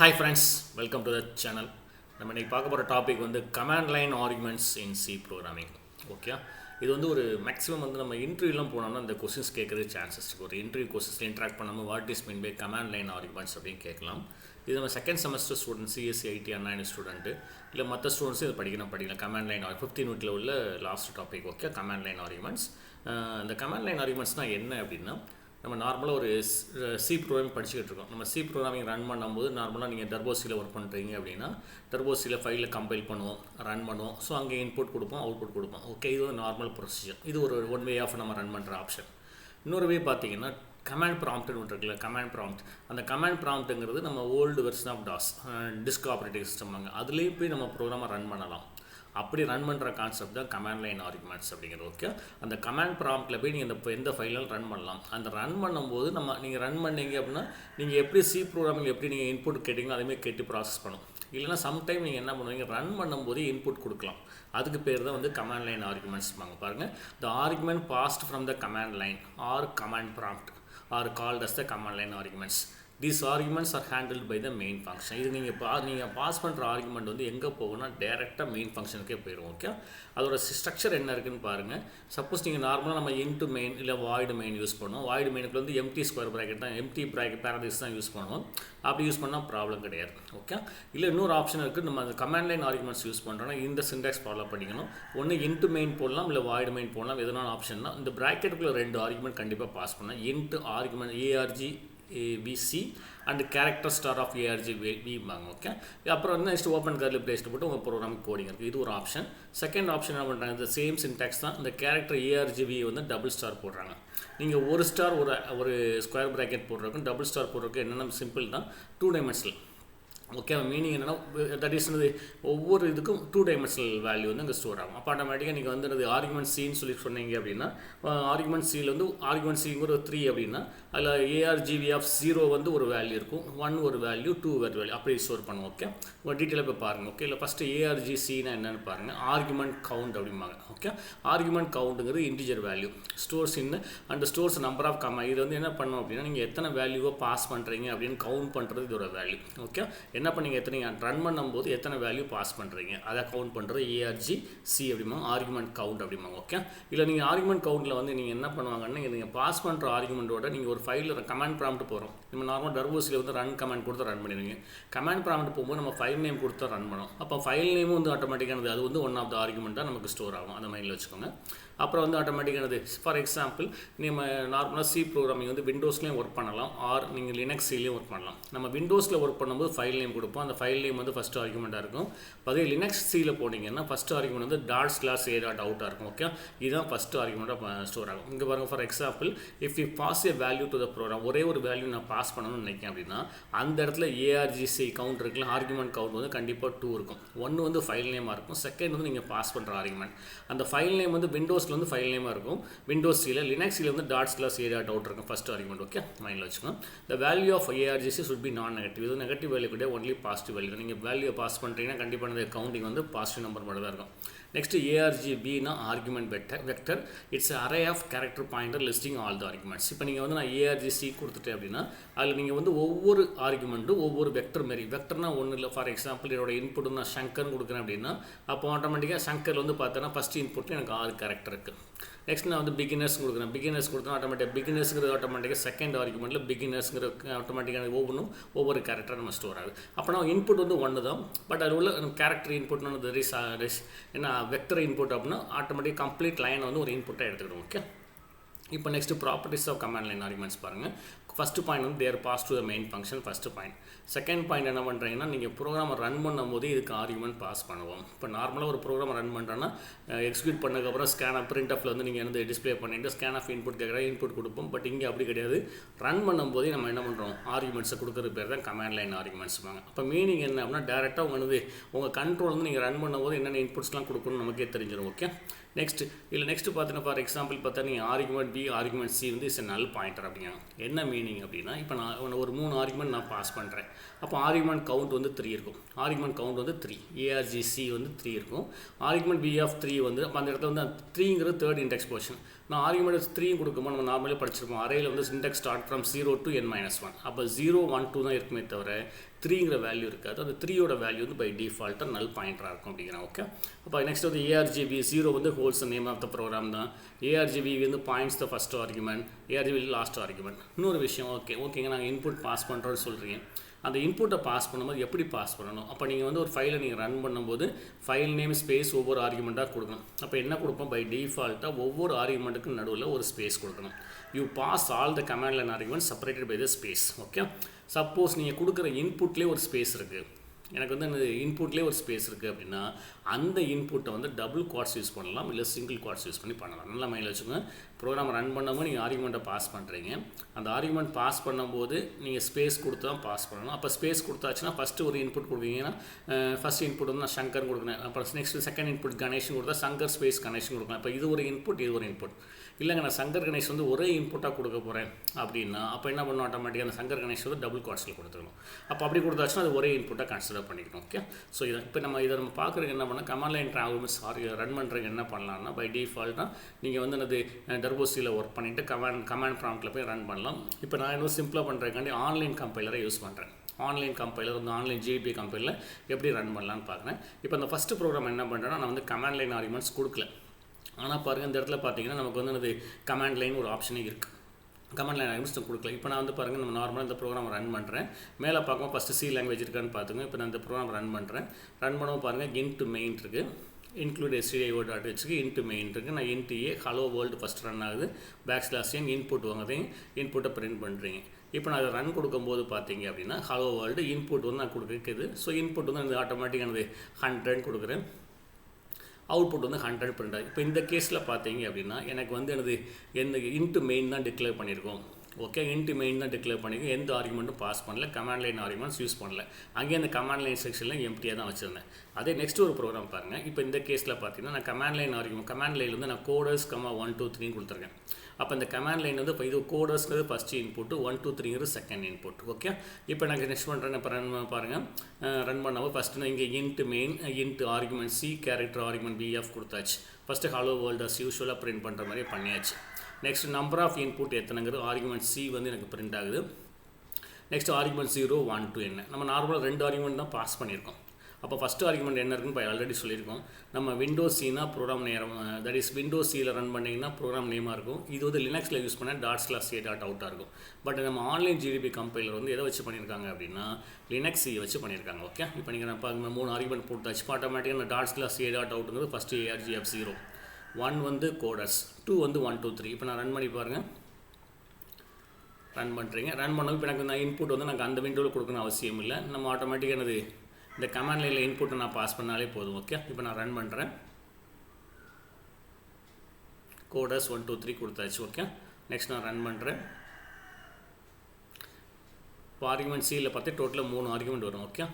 Hi friends, welcome to the channel. நம்ம இன்னைக்கு பார்க்க போகிற டாபிக் வந்து கமாண்ட் லைன் ஆர்குமெண்ட்ஸ் இன் சி ப்ரோக்ராமிங். ஓகே, இது வந்து ஒரு மேக்ஸிமம் வந்து நம்ம இன்டர்வியூலாம் போனோம்னா இந்த கொஸ்டின்ஸ் கேட்குறது சான்சஸ் இருக்குது. ஒரு இன்டர்வியூ கொஸ்டின்ஸில் இன்ட்ராக்ட் பண்ணாமல் what is mean by command line arguments அப்படின்னு கேட்கலாம். இது நம்ம second semester student CSC IT அன்னைன் ஸ்டூடெண்ட்டு இல்லை மற்ற ஸ்டூடெண்ட்ஸும் இது படிக்கலாம். கமாண்ட் லைன் 15 யூனிட்டில் உள்ள last topic. Okay, command line arguments. இந்த கமாண்ட் லைன் ஆர்குமெண்ட்ஸ்னால் என்ன அப்படின்னா, நம்ம நார்மலாக ஒரு சி ப்ரோக்ராமிங் படிச்சுக்கிட்டு இருக்கோம். நம்ம சி ப்ரோக்ராமிங் ரன் பண்ணும்போது நார்மலாக நீங்கள் டர்போசியில் ஒர்க் பண்ணுறீங்க அப்படின்னா டர்போசியில் ஃபைலில் கம்பைல் பண்ணுவோம், ரன் பண்ணுவோம். ஸோ அங்கே இன்புட் கொடுப்போம், அவுட்புட் கொடுப்போம். ஓகே, இது ஒரு நார்மல் ப்ரொசீஜர். இது ஒரு ஒன் வே ஆஃப் நம்ம ரன் பண்ணுற ஆப்ஷன். இன்னொரு வே பார்த்தீங்கன்னா கமாண்ட் ப்ராம்ப்ட்னு ஒன்று இருக்குல்ல, கமாண்ட் ப்ராம்ப்ட். அந்த கமாண்ட் ப்ராம்ப்ட்டுங்கிறது நம்ம old version of DOS disk operating system வாங்க, அதுலேயே போய் நம்ம ப்ரோக்ராமை ரன் பண்ணலாம். அப்படி ரன் பண்ணுற கான்செப்ட் தான் கமாண்ட் லைன் ஆர்குமெண்ட்ஸ் அப்படிங்கிறது. ஓகே, அந்த கமாண்ட் ப்ராம்ப்ட்டில் போய் நீங்கள் எந்த ஃபைலாலும் ரன் பண்ணலாம். அந்த ரன் பண்ணும்போது நீங்கள் ரன் பண்ணீங்க அப்படின்னா நீங்கள் எப்படி சி ப்ரோக்ராமிங் எப்படி நீங்கள் இன்புட் கேட்டிங்களோ அதேமாதிரி கேட்டு ப்ராசஸ் பண்ணும். இல்லைனா சம்டைம் நீங்கள் என்ன பண்ணுவீங்க, ரன் பண்ணும்போது இன்புட் கொடுக்கலாம். அதுக்கு பேர் தான் வந்து கமாண்ட் லைன் ஆர்குமெண்ட்ஸ் பாருங்கள். The argument passed from the command line or command prompt are called as the command line arguments. These arguments are handled by the main function. இது நீங்கள் பாஸ் பண்ணுற ஆர்குமெண்ட் வந்து எங்கே போகும்னா டேரெக்டாக மெயின் ஃபங்க்ஷனுக்கே போயிடும். Okay, அதோட structure என்ன இருக்குன்னு பாருங்கள். சப்போஸ் நீங்கள் நார்மலாக நம்ம இன்ட்டு மெயின் இல்லை வாய்டு மெயின் யூஸ் பண்ணுவோம். வாய்டு மெயினுக்கு வந்து எம்டி ஸ்கொயர் ப்ராக்கெட் தான், எம்டி ப்ராக்கெட் பேரடைஸ் தான் யூஸ் பண்ணுவோம். அப்படி யூஸ் பண்ணால் ப்ராப்ளம் கிடையாது. ஓகே, இல்லை இன்னொரு ஆப்ஷன் இருக்குது. நம்ம அந்த கமாண்ட் லைன் ஆர்குமெண்ட்ஸ் யூஸ் பண்ணுறோன்னா இந்த சின்டாக்ஸ் ஃபாலோ பண்ணிக்கணும். ஒன்று இன்ட்டு மெயின் போடலாம், இல்லை வாய்டு மெயின் போடலாம். எதனால ஆப்ஷன்னா இந்த ப்ராக்கெட்டுக்குள்ளே 2 ஆர்குமெண்ட் கண்டிப்பாக பாஸ் பண்ணலாம். Int argument argv and character star of argv பாங்க. ஓகே, அப்புறம் வந்து நெக்ஸ்ட் ஓப்பன் கர்லி பிளேஸ்ட்டு போட்டு உங்கள் ப்ரோக்ராம் கோடிங் இருக்குது. இது ஒரு ஆப்ஷன். செகண்ட் ஆப்ஷன் என்ன பண்ணுறாங்க, இந்த சேம் சின்டாக்ஸ் தான். இந்த கேரக்டர் argv வந்து டபுள் ஸ்டார் போடுறாங்க. நீங்கள் ஒரு ஸ்டார் ஒரு ஸ்கொயர் ப்ராக்கெட் போடுறதுக்கும் டபுள் ஸ்டார் போடுறதுக்கும் என்னென்ன சிம்பிள் தான், 2 டைமென்ஷனல். ஓகே, மீனிங் என்னென்னா தட் இஸ் ஒவ்வொரு இதுக்கும் 2 டைமென்ஷனல் வேல்யூ வந்து அங்கே ஸ்டோர் ஆகும். அப்போ ஆட்டோமேட்டிக்காக நீங்கள் வந்து ஆர்குமெண்ட் சின்னு சொல்லி சொன்னீங்க அப்படின்னா ஆர்குமெண்ட் சியில் வந்து ஆர்குமெண்ட் சி ஒரு 3 அப்படின்னா அதில் argv ஆஃப் 0 வந்து ஒரு வேல்யூ இருக்கும், 1 ஒரு வேல்யூ, 2 ஒரு வேல்யூ, அப்படி ஸ்டோர் பண்ணுவோம். ஓகே, ஒரு டீட்டெயிலாக போய் பாருங்கள். ஓகே, இல்லை ஃபஸ்ட்டு argcனா என்னென்னு பாருங்கள். ஆர்குமெண்ட் கவுண்ட் அப்படிம்பாங்க. ஓகே, ஆர்குமெண்ட் கவுண்ட்டுங்கிறது integer value stores in and stores number of comma. இது வந்து என்ன பண்ணோம் அப்படின்னா நீங்கள் எத்தனை வேல்யூவை பாஸ் பண்ணுறீங்க அப்படின்னு கவுண்ட் பண்ணுறது இதோட வேல்யூ. ஓகே, என்ன பண்ணீங்க, எத்தனை ரன் பண்ணும்போது எத்தனை வேல்யூ பாஸ் பண்ணுறீங்க அதை கவுண்ட் பண்ணுறது argc அப்படிம்பாங்க, ஆர்குமெண்ட் கவுண்ட் அப்படிம்பாங்க. ஓகே, இல்லை நீங்கள் ஆர்குமெண்ட் கவுண்டில் வந்து நீங்கள் என்ன பண்ணுவாங்கன்னா நீங்கள் பாஸ் பண்ணுற ஆர்குமெண்ட்டோட நீங்கள் ஒரு ஃபைலில் கமாண்ட் ப்ராம்ப்ட் போகிறோம். நம்ம நார்மல் டர்போஸில் வந்து ரன் கமாண்ட் கொடுத்து ரன் பண்ணிடுவீங்க. கமாண்ட் ப்ராம்ப்ட் போகும்போது நம்ம ஃபைல் நேம் கொடுத்து ரன் பண்ணோம். அப்போ ஃபைல் நேமும் வந்து ஆட்டோமேட்டிக்கானது, அது வந்து ஒன் ஆஃப் த ஆர்குமெண்ட்டாக நமக்கு ஸ்டோர் ஆகும். அந்த மைண்டில் வச்சுக்கோங்க. அப்புறம் வந்து ஆட்டோமேட்டிக்கானது, ஃபார் எக்ஸாம்பிள் நம்ம நார்மலாக சி ப்ரோக்ராமிங் வந்து விண்டோஸ்லேயும் ஒர்க் பண்ணலாம், ஆர் நீங்கள் லினக்ஸ்லேயும் ஒர்க் பண்ணலாம். நம்ம விண்டோஸில் ஒர்க் பண்ணும்போது ஃபைல் நேம் கொடுப்போம். அந்த ஃபைல் நேம் வந்து ஃபஸ்ட் ஆர்குமெண்ட்டாக இருக்கும். அதே லினக்ஸ் சியில் போனீங்கன்னா ஃபஸ்ட் ஆர்குமெண்ட் வந்து ./a.out இருக்கும். ஓகே, இதுதான் ஃபஸ்ட் ஆர்குமெண்ட்டாக ஸ்டோர் ஆகும். இங்கே பாருங்கள், for example if you pass a value to the program, ஒரே ஒரு வேல்யூ நான் பாஸ் பண்ணணும்னு நினைக்கிறேன் அப்படின்னா அந்த இடத்துல argc கவுண்ட் இருக்குல்ல, ஆர்குமெண்ட் கவுண்ட் வந்து கண்டிப்பாக 2 இருக்கும். 1 வந்து ஃபைல் நேமாக இருக்கும், செகண்ட் வந்து நீங்கள் பாஸ் பண்ணுற ஆர்குமெண்ட். அந்த ஃபைல் நேம் வந்து விண்டோஸில் வந்து ஃபைல் நேமாக இருக்கும், விண்டோஸ் சியில். லினக்ஸில் வந்து ./a.out இருக்கும் ஃபஸ்ட் ஆர்குமெண்ட். ஓகே, மைண்டில் வச்சுக்கோங்க. The value of argc should be non negative. இது நெகட்டிவ் வேல்யூ கிடையாது, ஒன்லி பாசிட்டிவ் வேல்யூ. நீங்கள் வேல்யூ பாஸ் பண்ணுறீங்கன்னா கண்டிப்பாக அந்த கவுண்டிங் வந்து பாசிட்டிவ் நம்பர் மட்டும் தான் இருக்கும். நெக்ஸ்ட் argvனா argument vector. It's array of character pointer listing all the arguments. இப்போ நீங்கள் வந்து நான் argc கொடுத்துட்டேன் அப்படின்னா அதில் நீங்கள் வந்து ஒவ்வொரு ஆர்குமெண்ட்டும் ஒவ்வொரு வெக்டர் மாரி. வெக்டர்னா ஒன்றும் இல்லை, ஃபார் எக்ஸாம்பிள் என்னோட இன்புட் நான் சங்கர்னு கொடுக்குறேன் அப்படின்னா அப்போ ஆட்டோமேட்டிக்காக சங்கர் வந்து பார்த்தோன்னா ஃபஸ்ட் இன்புட் எனக்கு 6 கேரக்டர் இருக்குது. நெக்ஸ்ட் நான் வந்து பிகினர்ஸ் கொடுக்குறேன். பிகினர்ஸ் கொடுத்தா ஆட்டோமேட்டிக் பிகினர்ஸுங்கிறது ஆட்டோமேட்டிக்காக செகண்ட் ஆர்குமெண்ட்டில் பிகினர்ஸுங்கிற ஆட்டோமேட்டிக்காக ஒவ்வொரு கேரக்டர் நம்ம ஸ்டோர் ஆகுது. அப்போ நான் இன்புட் வந்து 1 தான், பட் அது உள்ள கேரக்டர் இன்புட்னு என்ன வெக்டர் இன்புட் அப்படின்னா ஆட்டோமேட்டிக் கம்ப்ளீட் லைனை வந்து ஒரு இன்புட்டாக எடுத்துக்கணும். ஓகே, இப்போ next properties of command line arguments பாருங்கள். ஃபஸ்ட்டு பாயிண்ட் வந்து there pass to the main function, first point. Second point என்ன பண்ணுறீங்கன்னா நீங்கள் ப்ரோக்ராமை ரன் பண்ணும்போது இதுக்கு ஆர்குமெண்ட் பாஸ் பண்ணுவோம். இப்போ நார்மலாக ஒரு ப்ரோக்ராம் ரன் பண்ணுறோன்னா எக்ஸிக்யூட் பண்ணதுக்கப்புறம் ஸ்கேன் ஆஃப் பிரிண்ட் ஆஃபில் வந்து நீங்கள் வந்து டிஸ்பிளே பண்ணிவிட்டு ஸ்கேன் ஆஃப் இன்புட் கேட்குற இன்புட் கொடுப்போம். பட் இங்கே அப்படி கிடையாது. ரன் பண்ணும்போதே நம்ம என்ன பண்ணுறோம், ஆர்குமெண்ட்ஸை கொடுக்குறது பேர் தான் கமாண்ட் லைன் ஆர்குமெண்ட்ஸ் பாங்க. அப்போ மீனிங் என்ன அப்படின்னா டேரெக்டாக உங்கள் கண்ட்ரோல் வந்து நீங்கள் ரன் பண்ணும்போது என்னென்ன இன்புட்ஸ்லாம் கொடுக்கணும்னு நமக்கே தெரிஞ்சிடும். ஓகே, நெக்ஸ்ட் பார்த்தீங்கன்னா ஃபார் எக்ஸாம்பிள் பார்த்தா நீங்கள் ஆர்குமெண்ட் பி ஆர்குமெண்ட் சி வந்து இஸ் நல் பாயிண்டர் அப்படிங்க. என்ன மீனிங் அப்படின்னா இப்போ நான் ஒரு 3 ஆர்குமெண்ட் நான் பாஸ் பண்ணுறேன். அப்போ ஆர்குமெண்ட் கவுண்ட் வந்து 3 இருக்கும். ஆர்குமெண்ட் கவுண்ட் வந்து 3, argc வந்து 3 இருக்கும். ஆர்குமெண்ட் b ஆஃப் 3 வந்து அப்போ அந்த இடத்துல வந்து 3ங்கிறது தேர்ட் இண்டெக்ஸ் பொசிஷன். நான் ஆர்குமெண்ட் 3 கொடுக்கும்போது நம்ம நார்மலே படிச்சிருப்போம். அறையில் வந்து Sintex start from 0 to n-1. அப்போ 0 1 2 தான் இருக்குமே தவிர 3ங்கிற வேல்யூ இருக்காது. அந்த 3யோட வேல்யூ வந்து பை டிஃபால்ட்டாக நல் பாயிண்டராக இருக்கும் அப்படிங்கிறேன். ஓகே, அப்போ நெக்ஸ்ட் வந்து argv 0 வந்து holds name of the program தான். argv வந்து points the first argument, argv last argument. இன்னொரு விஷயம், ஓகேங்க, நாங்கள் இன்புட் பாஸ் பண்ணுறோன்னு சொல்கிறீங்க. அந்த இன்புட்டை பாஸ் பண்ணும்போது எப்படி பாஸ் பண்ணணும்? அப்போ நீங்கள் வந்து ஒரு ஃபைலை நீங்கள் ரன் பண்ணும்போது ஃபைல் நேம் ஸ்பேஸ் ஒவ்வொரு ஆர்குமெண்ட்டாக கொடுக்கணும். அப்போ என்ன கொடுப்போம்? பை டிஃபால்ட்டாக ஒவ்வொரு ஆர்குமெண்ட்டுக்கும் நடுவில் ஒரு ஸ்பேஸ் கொடுக்கணும். You pass all the command line argument separated by the space. Okay, suppose நீங்கள் கொடுக்குற இன்புட்லேயே ஒரு ஸ்பேஸ் இருக்குது, எனக்கு வந்து அந்த இன்புட்லேயே ஒரு ஸ்பேஸ் இருக்குது அப்படின்னா அந்த இன்புட்டை வந்து டபுள் குவாட்ஸ் யூஸ் பண்ணலாம், இல்லை சிங்கிள் குவாட்ஸ் யூஸ் பண்ணலாம். நல்லா மைண்டில் வச்சுக்கோங்க. ப்ரோக்ராம் ரன் பண்ணும்போது நீங்கள் ஆர்குமெண்ட்டை பாஸ் பண்ணுறீங்க. அந்த ஆர்குமெண்ட் பாஸ் பண்ணும்போது நீங்கள் ஸ்பேஸ் கொடுத்து தான் பாஸ் பண்ணணும். அப்போ ஸ்பேஸ் கொடுத்தாச்சுன்னா ஃபஸ்ட்டு ஒரு இன்புட் கொடுக்குறீங்கன்னா ஃபஸ்ட் இன்புட் வந்து நான் சங்கர் கொடுக்குறேன். அப்புறம் நெக்ஸ்ட் செகண்ட் இன்புட் கணேஷன் கொடுத்தா சங்கர் ஸ்பேஸ் கணேஷன் கொடுக்கலாம். இப்போ இது ஒரு இன்புட், இது ஒரு இன்புட். இல்லைங்க, நான் சங்கர் கணேஷ் வந்து ஒரே இன்புட்டாக கொடுக்க போகிறேன் அப்படின்னா அப்போ என்ன பண்ணணும்? ஆட்டோமேட்டிக்காக அந்த சங்கர் கணேஷ் வந்து டபுள் குவாட்ஸில் கொடுத்துக்கணும். அப்போ அப்படி கொடுத்தாச்சுன்னா அது ஒரே இன்புட்டாக கன்சிடர் பண்ணிக்கணும். ஓகே, ஸோ இதை இப்போ நம்ம பார்க்குறதுக்கு என்ன பண்ணால் கமாண்ட் லைன் ஆர்குமெண்ட்ஸ் ரன் பண்ணுறதுக்கு என்ன பண்ணலாம்னா பை டிஃபால்ட்டாக நீங்கள் வந்து அது டர்போசியில் ஒர்க் பண்ணிவிட்டு கமாண்ட் ப்ராம்ப்ட்டில் போய் ரன் பண்ணலாம். இப்போ நான் இன்னும் சிம்பிளாக பண்ணுறதுக்காண்டி ஆன்லைன் கம்பைலரை யூஸ் பண்ணுறேன். ஆன்லைன் கம்பைலர் வந்து ஆன்லைன் ஜிபி கம்பைலரில் எப்படி ரன் பண்ணலான்னு பார்க்குறேன். இப்போ அந்த ஃபஸ்ட்டு ப்ரோக்ராம் என்ன பண்ணுறேன்னா நான் வந்து கமாண்ட் லைன் ஆர்குமெண்ட்ஸ் கொடுக்கல. ஆனால் பாருங்கள், இந்த இடத்துல பார்த்தீங்கன்னா நமக்கு வந்து அது கமாண்ட் லைன் ஒரு ஆப்ஷனே இருக்குது. கமாண்ட் லைன் ஆர்குமெண்ட்ஸ் கொடுக்கல. இப்போ நான் வந்து பாருங்கள், நம்ம நார்மலாக இந்த ப்ரோக்ராம் ரன் பண்ணுறேன். மேலே பார்க்கும் ஃபஸ்ட்டு சி லாங்குவேஜ் இருக்கான்னு பார்த்துங்க. இப்போ நான் இந்த ப்ரோக்ராம் ரன் பண்ணுறேன். ரன் பண்ணவும் பாருங்கள், இன்ட் மெயின் இருக்குது, இன்க்ளூட் stdio.h இன்ட் மெயின் இருக்குது. நான் இன்ட் ஏ ஹலோ வேர்ல்டு ஃபஸ்ட் ரன் ஆகுது. /n இன்புட் வாங்குறீங்க, இன்புட்டை பிரிண்ட் பண்ணுறீங்க. இப்போ நான் அதை ரன் கொடுக்கும்போது பார்த்தீங்க அப்படின்னா ஹலோ வேர்ல்டு இன்புட் வந்து நான் கொடுக்குறது. ஸோ இன்புட் வந்து அந்த ஆட்டோமேட்டிக்கானது 100 கொடுக்குறேன். அவுட்புட் வந்து 100 பிரிண்ட் ஆகுது. இப்போ இந்த கேஸில் பார்த்தீங்க அப்படின்னா எனக்கு வந்து எந்த இன்ட்டு மெயின் தான் டிக்ளேர் பண்ணியிருக்கோம். ஓகே, இன்ட்டு மெயின் தான் டிக்ளேர் பண்ணியிருக்கோம். எந்த ஆர்குமெண்ட்டும் பாஸ் பண்ணல, கமாண்ட் லைன் ஆர்குமெண்ட்ஸ் யூஸ் பண்ணல. அங்கேயே அந்த கமாண்ட் லைன் செக்ஷனில் எம்டியாக தான் வச்சுருந்தேன். அதே நெக்ஸ்ட் ஒரு ப்ரோக்ராம் பாருங்கள். இப்போ இந்த கேஸில் பார்த்தீங்கன்னா நான் command line argument command line வந்து நான் கோடர்ஸ் 1 2 3 கொடுத்துருக்கேன். அப்போ இந்த கமாண்ட் லைன் வந்து இப்போ இது கோடர்ஸ்ங்கிறது ஃபஸ்ட்டு இன்புட்டு, 1 2 3ங்கிறது செகண்ட் இன்புட். ஓகே, இப்போ எனக்கு நெக்ஸ்ட் பண்ணுறேன். இப்போ ரன் பாருங்கள். ரன் பண்ணாமல் ஃபஸ்ட்டு நான் இங்கே int main int argument C character argument பிஎஃப் கொடுத்தாச்சு. ஃபஸ்ட்டு ஹலோ வேர்ல்டு அஸ் யூஸ்வலாக பிரிண்ட் பண்ணுற மாதிரி பண்ணியாச்சு. நெக்ஸ்ட் நம்பர் ஆஃப் இன்புட் எத்தனைங்கிறது ஆர்குமெண்ட் சி வந்து எனக்கு பிரிண்ட் ஆகுது. நெக்ஸ்ட் ஆர்குமெண்ட் 0 1 2 என்ன நம்ம நார்மலாக 2 ஆர்குமெண்ட் தான் பாஸ் பண்ணியிருக்கோம். அப்போ ஃபஸ்ட்டு ஆர்குமெண்ட் என்ன இருக்குன்னு இப்போ ஆல்ரெடி சொல்லியிருக்கோம். நம்ம விண்டோஸ் சினா ப்ரோக்ராம் நேரம், தட் இஸ் விண்டோஸ் சியில் ரன் பண்ணிங்கன்னா ப்ரோக்ராம் நேமாக இருக்கும். இது வந்து லினக்ஸில் யூஸ் பண்ணால் ./a.out இருக்கும். பட் நம்ம ஆன்லைன் ஜிடிபி கம்பைலர் வந்து எதை வச்சு பண்ணியிருக்காங்க அப்படின்னா லினக்ஸ் சியை வச்சு பண்ணியிருக்காங்க. ஓகே, இப்போ நீங்கள் நான் 3 ஆர்குமெண்ட் போட்டாச்சு. ஆட்டோமேட்டிக்காக அந்த ./a.outங்கிறது ஃபஸ்ட்டு argf0, 1 வந்து கோடர்ஸ், 2 வந்து 1 2 3. இப்போ நான் ரன் பண்ணி பாருங்கள். ரன் பண்ணுறீங்க. ரன் பண்ணவும் இப்போ எனக்கு நான் இன்புட் வந்து எனக்கு அந்த விண்டோவில் கொடுக்கணும் அவசியம் இல்லை. நம்ம ஆட்டோமேட்டிக்காக என்னது இந்த கமாண்ட் லைனில் இன்புட்டை நான் பாஸ் பண்ணாலே போதும். ஓகே, இப்போ நான் ரன் பண்ணுறேன். கோடர்ஸ் 1 2 3 கொடுத்தாச்சு. ஓகே, நெக்ஸ்ட் நான் ரன் பண்ணுறேன். இப்போ ஆர்குமெண்ட் சியில் பார்த்து டோட்டலாக 3 ஆர்குமெண்ட் வரும். Okay,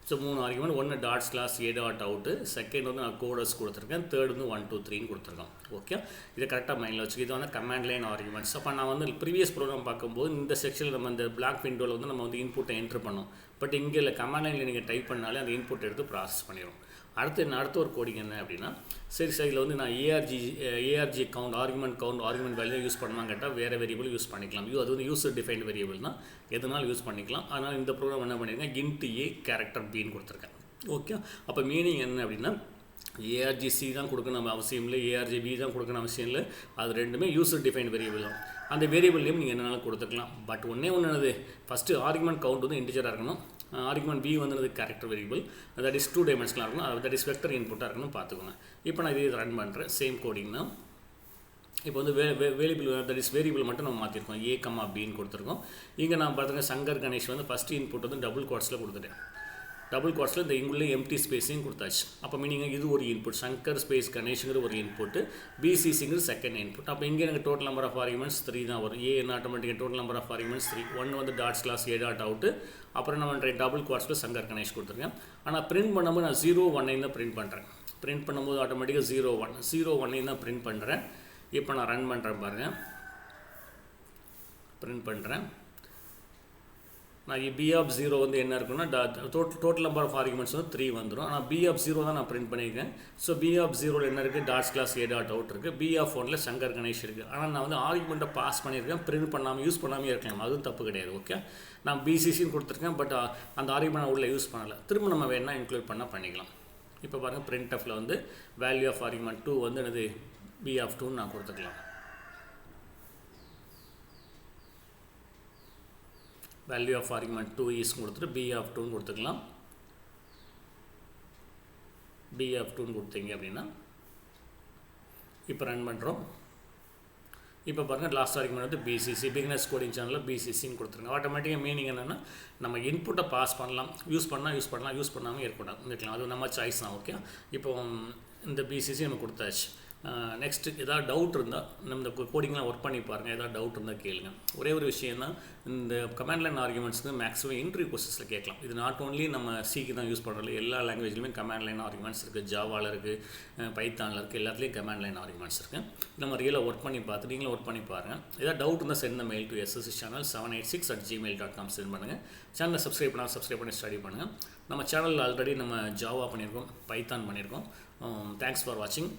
so 3 argument, 1 ./a.out, second வந்து நான் கோடர்ஸ் கொடுத்துருக்கேன், தேர்ட் வந்து 1 2 3 கொடுத்துருக்கோம். ஓகே, இதை கரெக்டாக மைண்டில் வச்சு இது வந்து கமாண்ட் லைன் ஆர்குமெண்ட்ஸ். அப்போ நான் வந்து ப்ரீவியஸ் ப்ரோக்ராம் பார்க்கும்போது இந்த செக்ஷனில் நம்ம இந்த பிளாக் விண்டோவில் வந்து நம்ம வந்து இன்புட்டை என்ட்ரு பண்ணோம். பட் இங்கே இல்லை, கமாண்ட் லைனில் நீங்கள் டைப் பண்ணாலே அந்த இன்புட் எடுத்து ப்ராசஸ் பண்ணிடும். அடுத்த ஒரு கோடிங் என்ன அப்படின்னா சரி இதில் வந்து நான் ARG count argument value use பண்ணலாம் கேட்டால் வேறு வேரியபிள் யூஸ் பண்ணிக்கலாம். அது வந்து யூசர் டிஃபைன்டு வேரியபிள் தான், எதனாலும் யூஸ் பண்ணிக்கலாம். அதனால் இந்த ப்ரோக்ராம் என்ன பண்ணியிருக்கேன், இன்ட் ஏ கேரக்டர் பின்னு கொடுத்துருக்கேன். ஓகே, அப்போ மீனிங் என்ன அப்படின்னா ஏஆர்ஜிசி தான் கொடுக்கணும் நம்ம அவசியம் இல்லை, ஏஆர்ஜிபி தான் கொடுக்கணும் அவசியம் இல்லை. அது ரெண்டுமே யூசர் டிஃபைன் வேரியபிள் தான். அந்த வேரியபிள் நேம் நீங்கள் என்னென்னாலும் கொடுத்துக்கலாம். பட் ஒன்று என்னது, ஃபஸ்ட்டு ஆர்குமெண்ட் கவுண்ட் வந்து இன்டிஜராக இருக்கணும். ஆர்குமெண்ட் பி வந்து கேரக்டர் வேரியபிள், தட் இஸ் 2 டைமென்ஷனலாக இருக்கணும், தட் இஸ் வெக்டர் இன்புட்டாக இருக்கணும் பார்த்துக்கோங்க. இப்போ நான் இதை ரன் பண்ணுறேன். சேம் கோடிங் தான். இப்போ வந்து வேரியபிள் தட் இஸ் வேரியபிள் மட்டும் நம்ம மாற்றிருக்கோம், A, Bன்னு கொடுத்துருக்கோம். இங்கே நான் பார்த்துங்க சங்கர் கணேஷ் வந்து ஃபஸ்ட்டு இன்புட் வந்து டபுள் கோட்ஸில் கொடுத்துட்டேன். டபுள் கோட்ஸில் இந்த இங்குள்ளே எம்டி ஸ்பேஸையும் கொடுத்தாச்சு. அப்போ மீனிங் இது ஒரு இன்புட், சங்கர் ஸ்பேஸ் கணேஷுங்கிற ஒரு இன்புட்டு, பிசிசிங்கிறது செகண்ட் இன்புட். அப்போ இங்கே எனக்கு டோட்டல் நம்பர் ஆஃப் ஆர்குமெண்ட்ஸ் 3 தான் வரும். ஏ என்ன ஆட்டோமேட்டிக்காக டோட்டல் நம்பர் ஆஃப் ஆர்குமெண்ட்ஸ் 3, 1 வந்து ./a.out, அப்புறம் நான் பண்ணுறேன் டபுள் கோட்ஸில் சங்கர் கணேஷ் கொடுத்துருக்கேன். ஆனால் பிரிண்ட் பண்ணும்போது நான் 0 1 தான் பிரிண்ட் பண்ணுறேன். பிரிண்ட் பண்ணும்போது ஆட்டோமேட்டிக்காக 0 1 தான் பிரிண்ட் பண்ணுறேன். இப்போ நான் ரன் பண்ணுறேன் பாருங்கள், பிரிண்ட் பண்ணுறேன். நான் பி ஆஃப் 0 வந்து என்ன இருக்குன்னா டோட்டல் நம்பர் ஆஃப் ஆர்குமெண்ட்ஸ் வந்து 3 வந்துடும். ஆனால் பி ஆஃப் 0 தான் நான் பிரிண்ட் பண்ணியிருக்கேன். ஸோ பி ஆஃப் 0 என்ன இருக்குது, dot slash a dot out இருக்குது. பி ஆஃப் 1 சங்கர் கணேஷ் இருக்குது. ஆனால் நான் வந்து ஆர்குமெண்ட்டை பாஸ் பண்ணியிருக்கேன், பிரிண்ட் பண்ணாமல் யூஸ் பண்ணாமல் இருக்கலாம், அதுவும் தப்பு கிடையாது. ஓகே, நான் பிசிசின்னு கொடுத்துருக்கேன், பட் அந்த ஆர்குமெண்ட் உள்ள யூஸ் பண்ணலை. திரும்ப நம்ம வேணால் இன்க்ளூட் பண்ணால் பண்ணிக்கலாம். இப்போ பாருங்கள், பிரிண்ட் எஃப்ல வந்து வேல்யூ ஆஃப் ஆர்குமெண்ட் 2 வந்து என்னது பி ஆஃப் 2 நான் கொடுத்துக்கலாம். வேல்யூ ஆஃப் ஆர்குமெண்ட் 2 இஸ் கொடுத்துட்டு பி ஆஃப் 2 கொடுத்துக்கலாம். பி ஆஃப் 2 கொடுத்தீங்க அப்படின்னா இப்போ ரன் பண்ணுறோம். இப்போ பாருங்கள், லாஸ்ட் ஆர்குமெண்ட் வந்து பிசிசி, பிகினர்ஸ் கோடிங் சேனலில் பிசிசின்னு கொடுத்துருங்க. ஆட்டோமேட்டிக்காக மீனிங் என்னென்னா, நம்ம இன்புட்டை பாஸ் பண்ணலாம், யூஸ் பண்ணால் யூஸ் பண்ணலாம், யூஸ் பண்ணாமல் இருக்கலாம், அது நம்ம சாய்ஸ் தான். ஓகே, இப்போ இந்த பிசிசி நம்ம கொடுத்தாச்சு. நெக்ஸ்ட்டு ஏதாவது டவுட் இருந்தால் நம்ம இந்த கோடிங்லாம் ஒர்க் பண்ணி பாருங்கள். ஏதாவது டவுட் இருந்தால் கேளுங்க. ஒரே ஒரு விஷயம் தான், இந்த கமாண்ட் லைன் ஆர்குமெண்ட்ஸ்க்கு மேக்ஸிமம் இன்டர்வியூ கொஸ்டின்ஸில் கேட்கலாம். இது நாட் ஓன்லி நம்ம சிக்கு தான் யூஸ் பண்ணுறோம், எல்லா லாங்குவேஜ்லையுமே கமாண்ட் லைன் ஆர்குமெண்ட்ஸ் இருக்குது. ஜாவாவில் இருக்குது, பைத்தானில் இருக்குது, எல்லாத்துலேயும் கமாண்ட் லைன் ஆர்குமெண்ட்ஸ் இருக்குது. நம்ம ரியலாக ஒர்க் பண்ணி பார்த்து நீங்களும் ஒர்க் பண்ணி பாருங்கள். ஏதாவது டவுட் இருந்தால் send the mail to SSChannel 786@gmail.com send பண்ணுங்கள். சேனலை சப்ஸ்கிரைப் பண்ணி ஸ்டடி பண்ணுங்கள். நம்ம சேனலில் ஆல்ரெடி நம்ம ஜாவா பண்ணியிருக்கோம், பைத்தான் பண்ணியிருக்கோம். தேங்க்ஸ் ஃபார் வாட்சிங்.